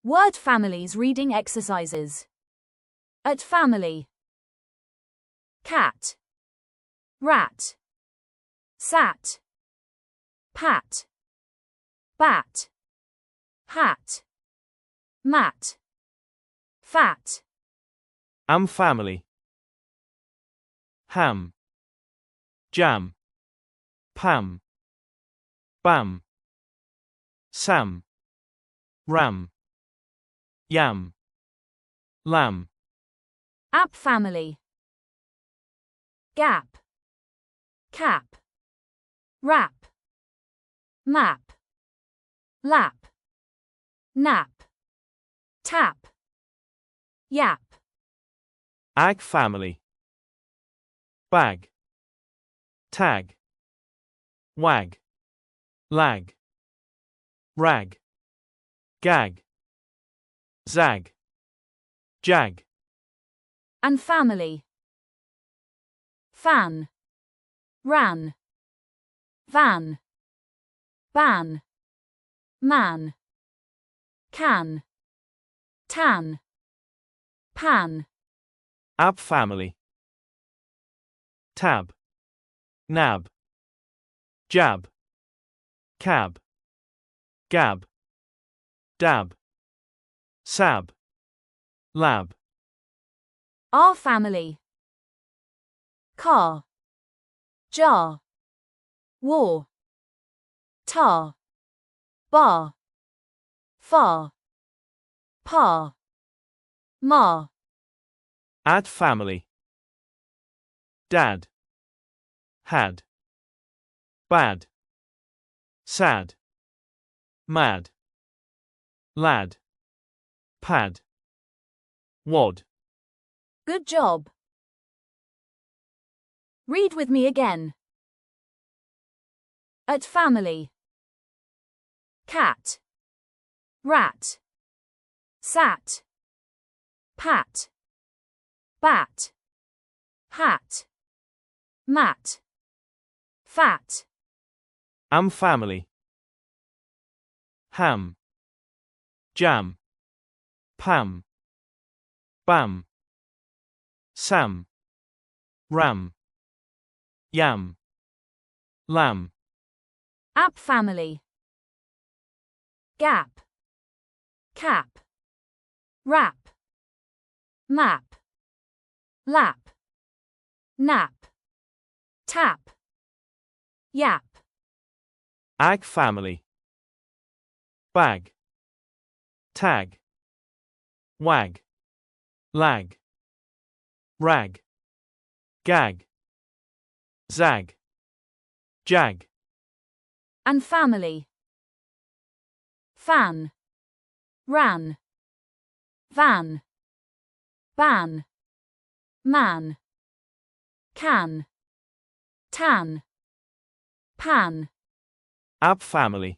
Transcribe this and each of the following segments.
Word families reading exercises. At family. Cat. Rat. Sat. Pat. Bat. Hat. Mat. Fat. Am family. Ham. Jam. Pam. Bam. Sam. Ram. Yam. Lamb. App family. Gap. Cap. Rap. Map. Lap. Nap. Tap. Yap. Ag family. Bag. Tag. Wag. Lag. Rag. Gag. Zag. Jag. And family. Fan. Ran. Van. Ban. Man. Can. Tan. Pan. Ab family. Tab. Nab. Jab. Cab. Gab. Dab. Sab. Lab. Our family. Car. Jar. War. Tar. Bar. Far. Pa. Ma. Ad family. Dad. Had. Bad. Sad. Mad. Lad. Pad. Wad. Good job. Read with me again. At family. Cat. Rat. Sat. Pat. Bat. Hat. Mat. Fat. Am family. Ham. Jam. Pam. Bam. Sam. Ram. Yam. Lamb. App family. Gap. Cap. Rap. Map. Lap. Nap. Tap. Yap. Ag family. Bag. Tag. Wag. Lag. Rag. Gag. Zag. Jag. And family. Fan. Ran. Van. Ban. Man. Can. Tan. Pan. Ab family.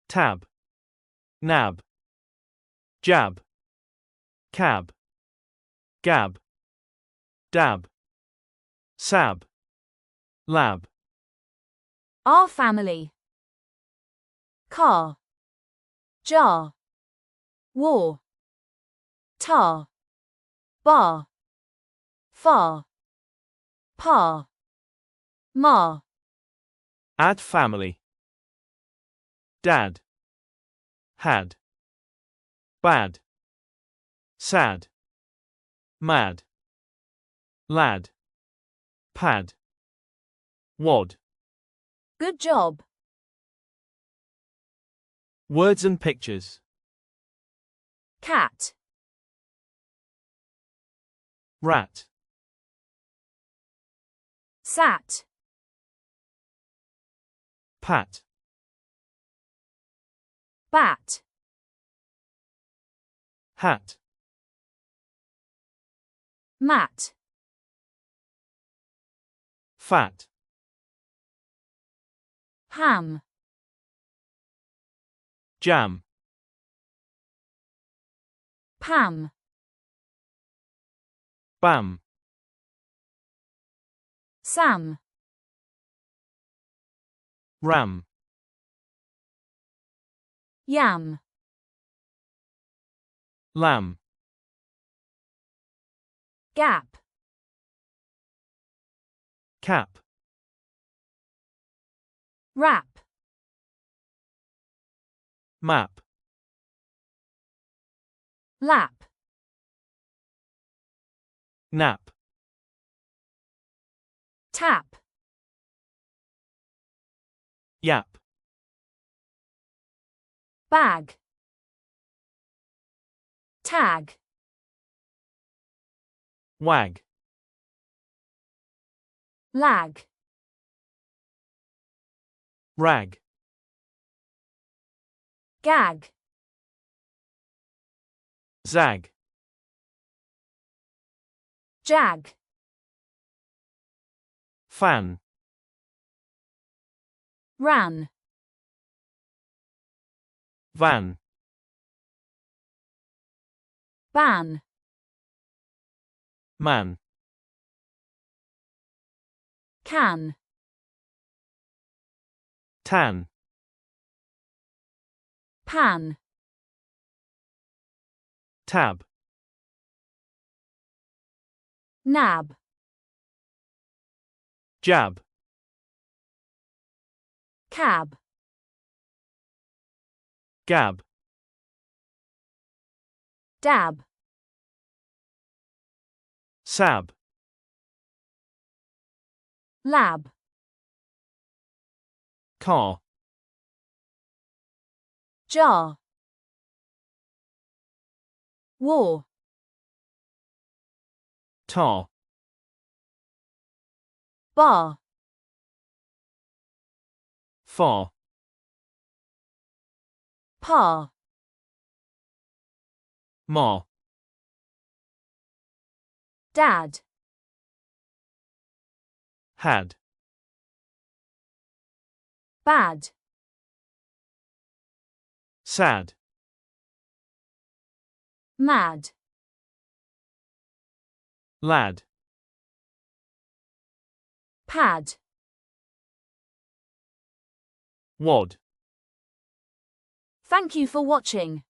Tab. Nab. Jab. Cab. Gab. Dab. Sab. Lab. Our family. Car. Jar. War. Tar. Bar. Far. Pa. Ma. Ad family. Dad. Had. Bad. Sad. Mad. Lad. Pad. Wad. Good job. Words and pictures. Cat. Rat. Sat. Pat. Bat. Hat. Mat. Fat. Ham. Jam. Pam. Bam. Sam. Ram. Yam. lamb, gap, cap, wrap, map, lap, nap, tap, yap, bag, tag, wag, lag, rag, gag, zag, jag, fan, ran, van, ban, man, can, tan, pan, tab, nab, jab, cab, gab, dab, sab, lab, car, jar, war, tar, bar, far, par, mar, dad, had, bad, sad, mad, lad, pad, wad. Thank you for watching.